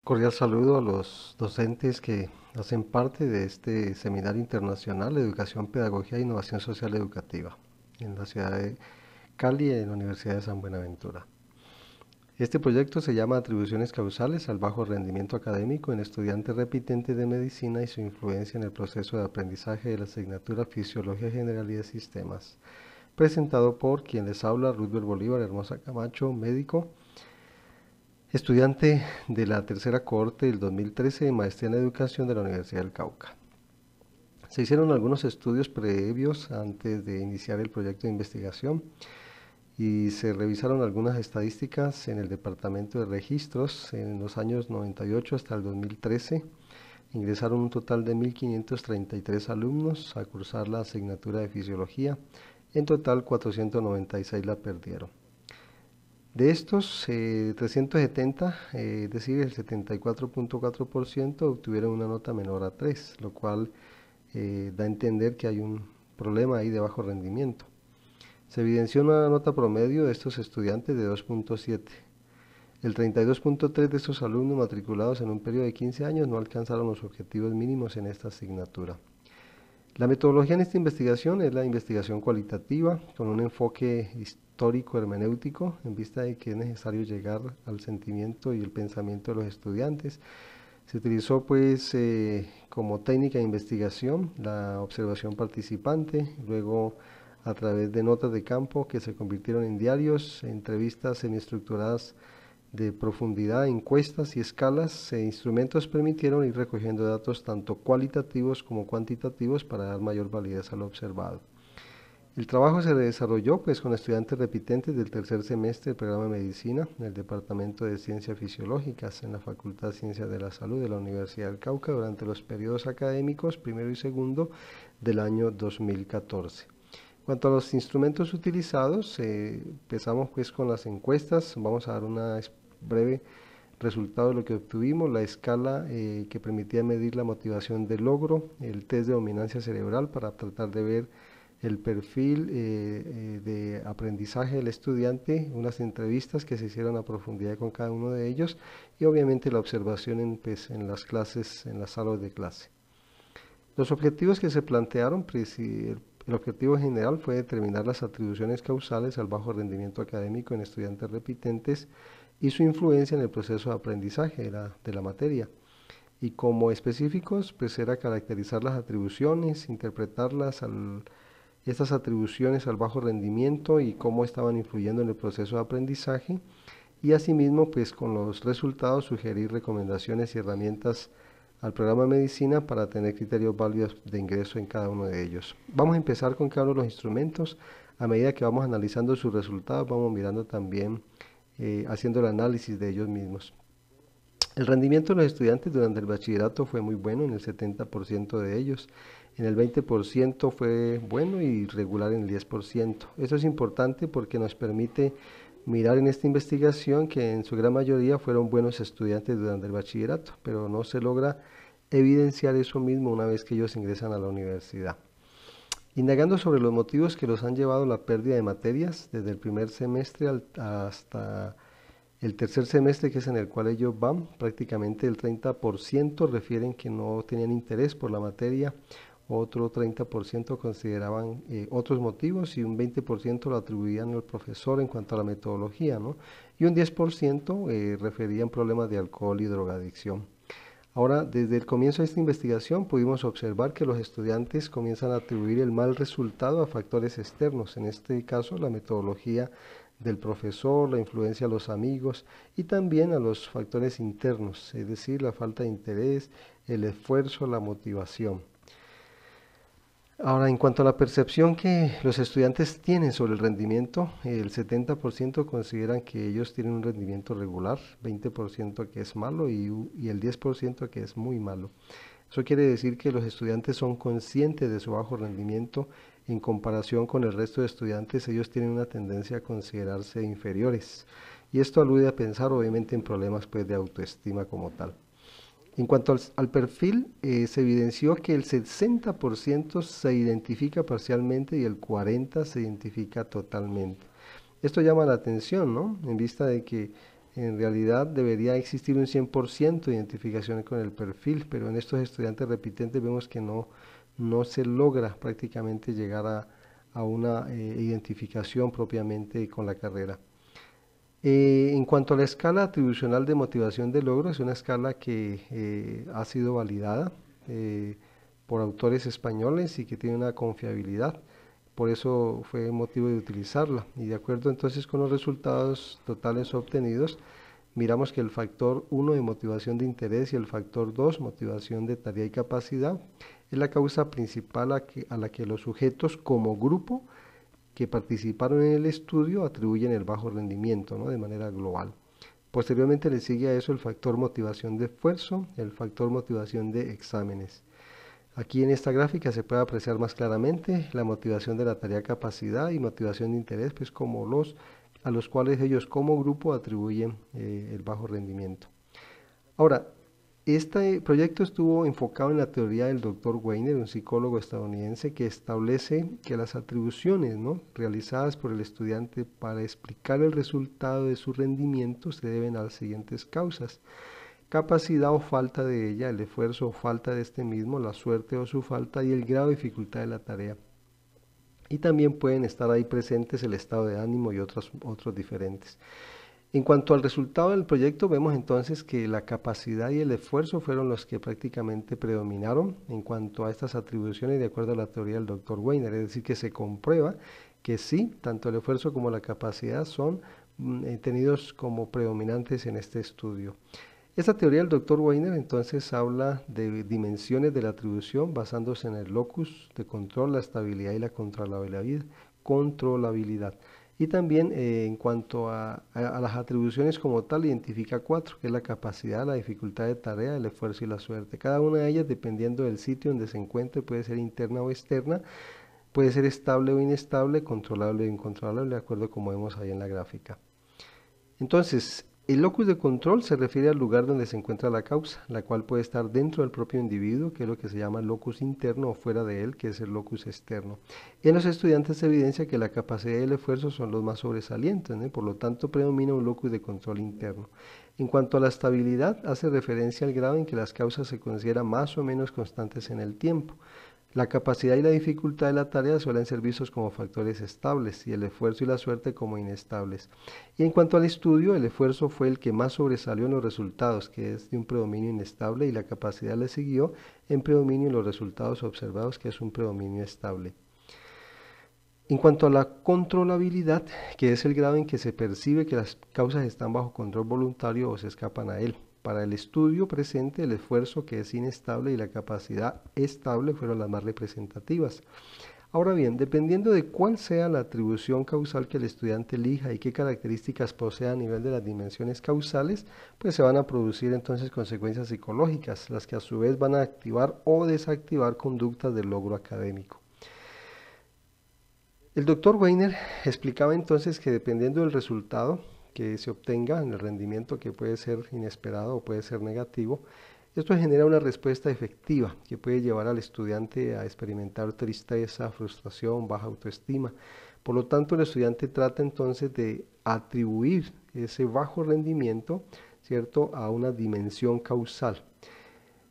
Cordial saludo a los docentes que hacen parte de este Seminario Internacional de Educación, Pedagogía e Innovación Social Educativa en la ciudad de Cali y en la Universidad de San Buenaventura. Este proyecto se llama Atribuciones causales al bajo rendimiento académico en estudiantes repitentes de medicina y su influencia en el proceso de aprendizaje de la asignatura Fisiología General y de Sistemas, presentado por quien les habla, Rudber Bolívar Hermosa Camacho, médico, estudiante de la tercera cohorte del 2013 de Maestría en Educación de la Universidad del Cauca. Se hicieron algunos estudios previos antes de iniciar el proyecto de investigación y se revisaron algunas estadísticas en el Departamento de Registros en los años 98 hasta el 2013. Ingresaron un total de 1.533 alumnos a cursar la asignatura de Fisiología. En total 496 la perdieron. De estos, 370, es decir, el 74.4% obtuvieron una nota menor a 3, lo cual da a entender que hay un problema ahí de bajo rendimiento. Se evidenció una nota promedio de estos estudiantes de 2.7. El 32.3 de estos alumnos matriculados en un periodo de 15 años no alcanzaron los objetivos mínimos en esta asignatura. La metodología en esta investigación es la investigación cualitativa con un enfoque histórico hermenéutico en vista de que es necesario llegar al sentimiento y el pensamiento de los estudiantes. Se utilizó pues como técnica de investigación la observación participante, luego a través de notas de campo que se convirtieron en diarios, entrevistas semiestructuradas de profundidad, encuestas y escalas e instrumentos permitieron ir recogiendo datos tanto cualitativos como cuantitativos para dar mayor validez a lo observado. El trabajo se desarrolló pues con estudiantes repitentes del tercer semestre del programa de Medicina en el Departamento de Ciencias Fisiológicas en la Facultad de Ciencias de la Salud de la Universidad del Cauca durante los periodos académicos primero y segundo del año 2014. En cuanto a los instrumentos utilizados, empezamos pues con las encuestas. Vamos a dar una breve resultado de lo que obtuvimos, la escala que permitía medir la motivación de logro, el test de dominancia cerebral para tratar de ver el perfil de aprendizaje del estudiante, unas entrevistas que se hicieron a profundidad con cada uno de ellos y obviamente la observación en las clases, en las salas de clase. Los objetivos que se plantearon, el objetivo general fue determinar las atribuciones causales al bajo rendimiento académico en estudiantes repitentes y su influencia en el proceso de aprendizaje de la materia. Y como específicos, pues era caracterizar las atribuciones, interpretarlas estas atribuciones al bajo rendimiento y cómo estaban influyendo en el proceso de aprendizaje y asimismo pues con los resultados sugerir recomendaciones y herramientas al programa de medicina para tener criterios válidos de ingreso en cada uno de ellos. Vamos a empezar con cada uno de los instrumentos. A medida que vamos analizando sus resultados, vamos mirando también, haciendo el análisis de ellos mismos. El rendimiento de los estudiantes durante el bachillerato fue muy bueno en el 70% de ellos. En el 20% fue bueno y regular en el 10%. Eso es importante porque nos permite mirar en esta investigación que en su gran mayoría fueron buenos estudiantes durante el bachillerato, pero no se logra evidenciar eso mismo una vez que ellos ingresan a la universidad. Indagando sobre los motivos que los han llevado a la pérdida de materias desde el primer semestre hasta el tercer semestre, que es en el cual ellos van, prácticamente el 30% refieren que no tenían interés por la materia, otro 30% consideraban otros motivos y un 20% lo atribuían al profesor en cuanto a la metodología, ¿no? Y un 10% referían problemas de alcohol y drogadicción. Ahora, desde el comienzo de esta investigación pudimos observar que los estudiantes comienzan a atribuir el mal resultado a factores externos, en este caso la metodología del profesor, la influencia de los amigos y también a los factores internos, es decir, la falta de interés, el esfuerzo, la motivación. Ahora, en cuanto a la percepción que los estudiantes tienen sobre el rendimiento, el 70% consideran que ellos tienen un rendimiento regular, 20% que es malo y el 10% que es muy malo. Eso quiere decir que los estudiantes son conscientes de su bajo rendimiento en comparación con el resto de estudiantes. Ellos tienen una tendencia a considerarse inferiores y esto alude a pensar obviamente en problemas pues, de autoestima como tal. En cuanto al perfil, se evidenció que el 60% se identifica parcialmente y el 40% se identifica totalmente. Esto llama la atención, ¿no? En vista de que En realidad debería existir un 100% de identificación con el perfil, pero en estos estudiantes repitentes vemos que no se logra prácticamente llegar a una identificación propiamente con la carrera. En cuanto a la escala atribucional de motivación de logro, es una escala que ha sido validada por autores españoles y que tiene una confiabilidad. Por eso fue motivo de utilizarla. Y de acuerdo entonces con los resultados totales obtenidos, miramos que el factor 1 de motivación de interés y el factor 2, motivación de tarea y capacidad, es la causa principal a la que los sujetos como grupo que participaron en el estudio atribuyen el bajo rendimiento, ¿no?, de manera global. Posteriormente le sigue a eso el factor motivación de esfuerzo, el factor motivación de exámenes. Aquí en esta gráfica se puede apreciar más claramente la motivación de la tarea capacidad y motivación de interés, pues como a los cuales ellos como grupo atribuyen el bajo rendimiento. Ahora, este proyecto estuvo enfocado en la teoría del Dr. Weiner, un psicólogo estadounidense que establece que las atribuciones, ¿no?, realizadas por el estudiante para explicar el resultado de su rendimiento se deben a las siguientes causas: capacidad o falta de ella, el esfuerzo o falta de este mismo, la suerte o su falta y el grado de dificultad de la tarea. Y también pueden estar ahí presentes el estado de ánimo y otros diferentes. En cuanto al resultado del proyecto, vemos entonces que la capacidad y el esfuerzo fueron los que prácticamente predominaron en cuanto a estas atribuciones de acuerdo a la teoría del Dr. Weiner, es decir, que se comprueba que sí, tanto el esfuerzo como la capacidad son tenidos como predominantes en este estudio. Esta teoría del Dr. Weiner entonces habla de dimensiones de la atribución basándose en el locus de control, la estabilidad y la controlabilidad. Y también en cuanto a las atribuciones como tal, identifica 4, que es la capacidad, la dificultad de tarea, el esfuerzo y la suerte. Cada una de ellas, dependiendo del sitio donde se encuentre, puede ser interna o externa, puede ser estable o inestable, controlable o incontrolable, de acuerdo como vemos ahí en la gráfica. Entonces, el locus de control se refiere al lugar donde se encuentra la causa, la cual puede estar dentro del propio individuo, que es lo que se llama locus interno, o fuera de él, que es el locus externo. En los estudiantes se evidencia que la capacidad y el esfuerzo son los más sobresalientes, ¿no? Por lo tanto predomina un locus de control interno. En cuanto a la estabilidad, hace referencia al grado en que las causas se consideran más o menos constantes en el tiempo. La capacidad y la dificultad de la tarea suelen ser vistos como factores estables y el esfuerzo y la suerte como inestables. Y en cuanto al estudio, el esfuerzo fue el que más sobresalió en los resultados, que es de un predominio inestable, y la capacidad le siguió en predominio en los resultados observados, que es un predominio estable. En cuanto a la controlabilidad, que es el grado en que se percibe que las causas están bajo control voluntario o se escapan a él. Para el estudio presente, el esfuerzo, que es inestable, y la capacidad estable fueron las más representativas. Ahora bien, dependiendo de cuál sea la atribución causal que el estudiante elija y qué características posea a nivel de las dimensiones causales, pues se van a producir entonces consecuencias psicológicas, las que a su vez van a activar o desactivar conductas del logro académico. El Dr. Weiner explicaba entonces que dependiendo del resultado que se obtenga en el rendimiento, que puede ser inesperado o puede ser negativo, esto genera una respuesta efectiva que puede llevar al estudiante a experimentar tristeza, frustración, baja autoestima. Por lo tanto, el estudiante trata entonces de atribuir ese bajo rendimiento, ¿cierto?, a una dimensión causal.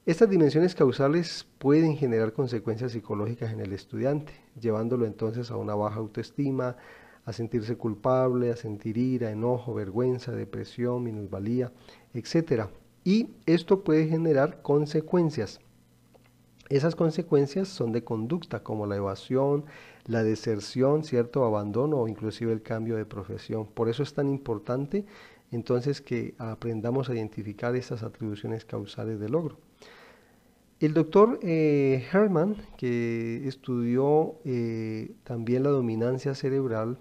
Estas dimensiones causales pueden generar consecuencias psicológicas en el estudiante, llevándolo entonces a una baja autoestima, a sentirse culpable, a sentir ira, enojo, vergüenza, depresión, minusvalía, etc. Y esto puede generar consecuencias. Esas consecuencias son de conducta, como la evasión, la deserción, cierto abandono o inclusive el cambio de profesión. Por eso es tan importante entonces que aprendamos a identificar estas atribuciones causales del logro. El doctor Herman, que estudió también la dominancia cerebral,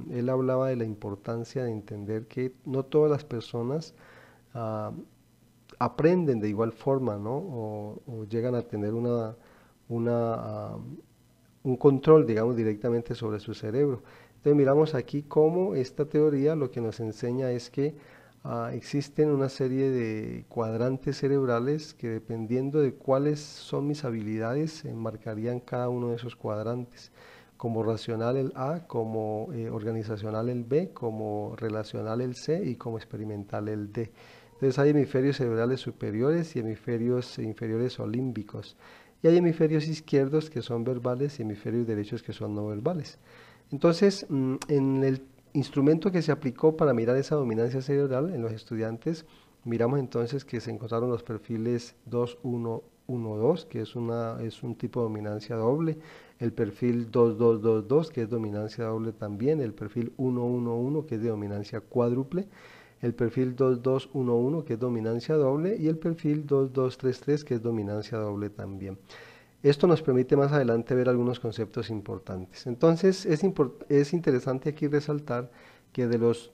él hablaba de la importancia de entender que no todas las personas aprenden de igual forma, ¿no? O llegan a tener un control, digamos, directamente sobre su cerebro. Entonces miramos aquí cómo esta teoría lo que nos enseña es que existen una serie de cuadrantes cerebrales que, dependiendo de cuáles son mis habilidades, enmarcarían cada uno de esos cuadrantes. como racional el A, como organizacional el B, como relacional el C y como experimental el D. Entonces hay hemisferios cerebrales superiores y hemisferios inferiores o límbicos. Y hay hemisferios izquierdos que son verbales y hemisferios derechos que son no verbales. Entonces, en el instrumento que se aplicó para mirar esa dominancia cerebral en los estudiantes, miramos entonces que se encontraron los perfiles 2-1-1-2, que es un tipo de dominancia doble, el perfil 2-2-2-2, que es dominancia doble también, el perfil 1-1-1, que es de dominancia cuádruple, el perfil 2-2-1-1, que es dominancia doble, y el perfil 2-2-3-3, que es dominancia doble también. Esto nos permite más adelante ver algunos conceptos importantes. Entonces, es interesante aquí resaltar que de los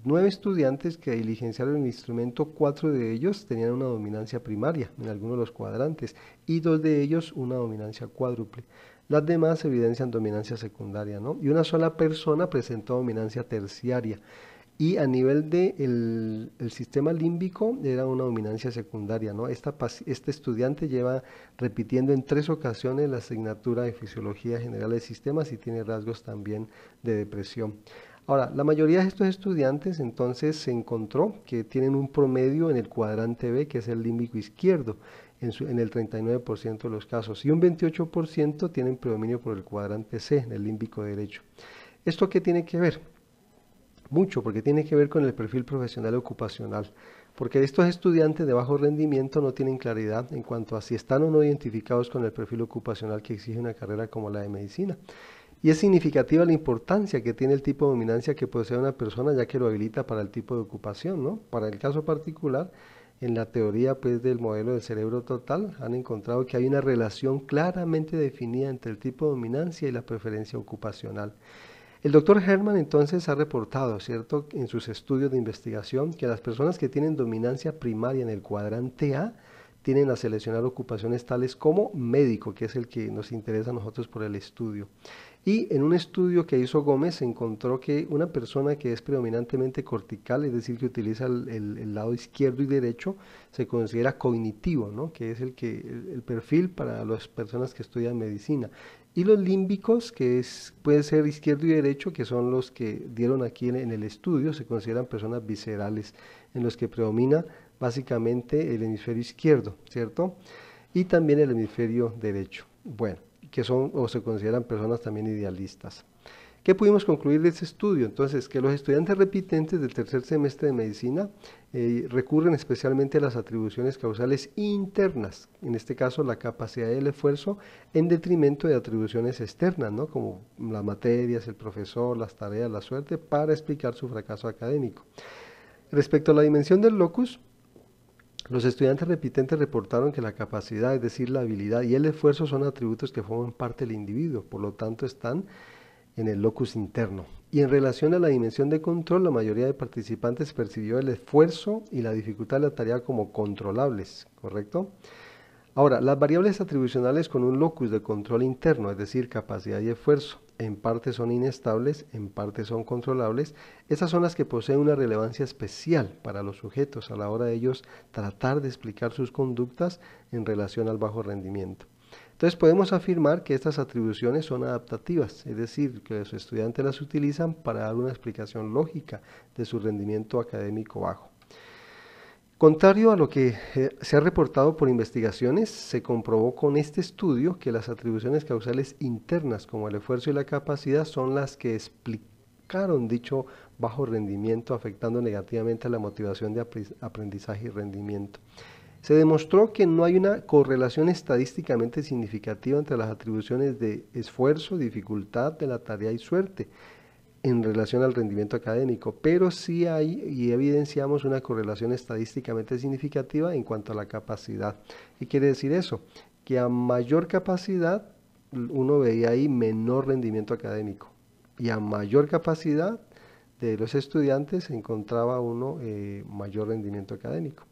9 estudiantes que diligenciaron el instrumento, 4 de ellos tenían una dominancia primaria en algunos de los cuadrantes y 2 de ellos una dominancia cuádruple. Las demás evidencian dominancia secundaria, ¿no? Y una sola persona presentó dominancia terciaria. Y a nivel del el sistema límbico era una dominancia secundaria, ¿no? Este estudiante lleva repitiendo en 3 ocasiones la asignatura de Fisiología General de Sistemas y tiene rasgos también de depresión. Ahora, la mayoría de estos estudiantes entonces se encontró que tienen un promedio en el cuadrante B, que es el límbico izquierdo, en el 39% de los casos, y un 28% tienen predominio por el cuadrante C, en el límbico derecho. ¿Esto qué tiene que ver? Mucho, porque tiene que ver con el perfil profesional ocupacional, porque estos estudiantes de bajo rendimiento no tienen claridad en cuanto a si están o no identificados con el perfil ocupacional que exige una carrera como la de medicina. Y es significativa la importancia que tiene el tipo de dominancia que posee una persona, ya que lo habilita para el tipo de ocupación, ¿no? Para el caso particular, en la teoría pues del modelo del cerebro total, han encontrado que hay una relación claramente definida entre el tipo de dominancia y la preferencia ocupacional. El doctor Herman entonces ha reportado, ¿cierto?, en sus estudios de investigación que las personas que tienen dominancia primaria en el cuadrante A tienen a seleccionar ocupaciones tales como médico, que es el que nos interesa a nosotros por el estudio. Y en un estudio que hizo Gómez se encontró que una persona que es predominantemente cortical, es decir, que utiliza el lado izquierdo y derecho, se considera cognitivo, ¿no?, que es el perfil para las personas que estudian medicina. Y los límbicos, puede ser izquierdo y derecho, que son los que dieron aquí en el estudio, se consideran personas viscerales, en los que predomina básicamente el hemisferio izquierdo, ¿cierto? Y también el hemisferio derecho. Bueno, que son o se consideran personas también idealistas. ¿Qué pudimos concluir de este estudio? Entonces, que los estudiantes repitentes del tercer semestre de medicina recurren especialmente a las atribuciones causales internas, en este caso la capacidad del esfuerzo, en detrimento de atribuciones externas, ¿no?, como las materias, el profesor, las tareas, la suerte, para explicar su fracaso académico. Respecto a la dimensión del locus, los estudiantes repitentes reportaron que la capacidad, es decir, la habilidad y el esfuerzo son atributos que forman parte del individuo, por lo tanto están en el locus interno. Y en relación a la dimensión de control, la mayoría de participantes percibió el esfuerzo y la dificultad de la tarea como controlables, ¿correcto? Ahora, las variables atribucionales con un locus de control interno, es decir, capacidad y esfuerzo, en parte son inestables, en parte son controlables. Esas son las que poseen una relevancia especial para los sujetos a la hora de ellos tratar de explicar sus conductas en relación al bajo rendimiento. Entonces podemos afirmar que estas atribuciones son adaptativas, es decir, que los estudiantes las utilizan para dar una explicación lógica de su rendimiento académico bajo. Contrario a lo que se ha reportado por investigaciones, se comprobó con este estudio que las atribuciones causales internas como el esfuerzo y la capacidad son las que explicaron dicho bajo rendimiento, afectando negativamente a la motivación de aprendizaje y rendimiento. Se demostró que no hay una correlación estadísticamente significativa entre las atribuciones de esfuerzo, dificultad de la tarea y suerte en relación al rendimiento académico, pero sí hay y evidenciamos una correlación estadísticamente significativa en cuanto a la capacidad. ¿Qué quiere decir eso? Que a mayor capacidad uno veía ahí menor rendimiento académico y a mayor capacidad de los estudiantes encontraba uno mayor rendimiento académico.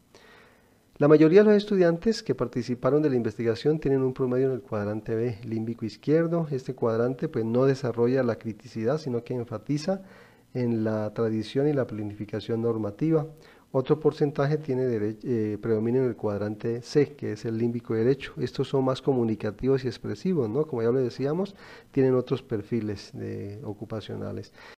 La mayoría de los estudiantes que participaron de la investigación tienen un promedio en el cuadrante B, límbico izquierdo. Este cuadrante pues no desarrolla la criticidad, sino que enfatiza en la tradición y la planificación normativa. Otro porcentaje tiene predominio en el cuadrante C, que es el límbico derecho. Estos son más comunicativos y expresivos, ¿no? Como ya lo decíamos, tienen otros perfiles ocupacionales.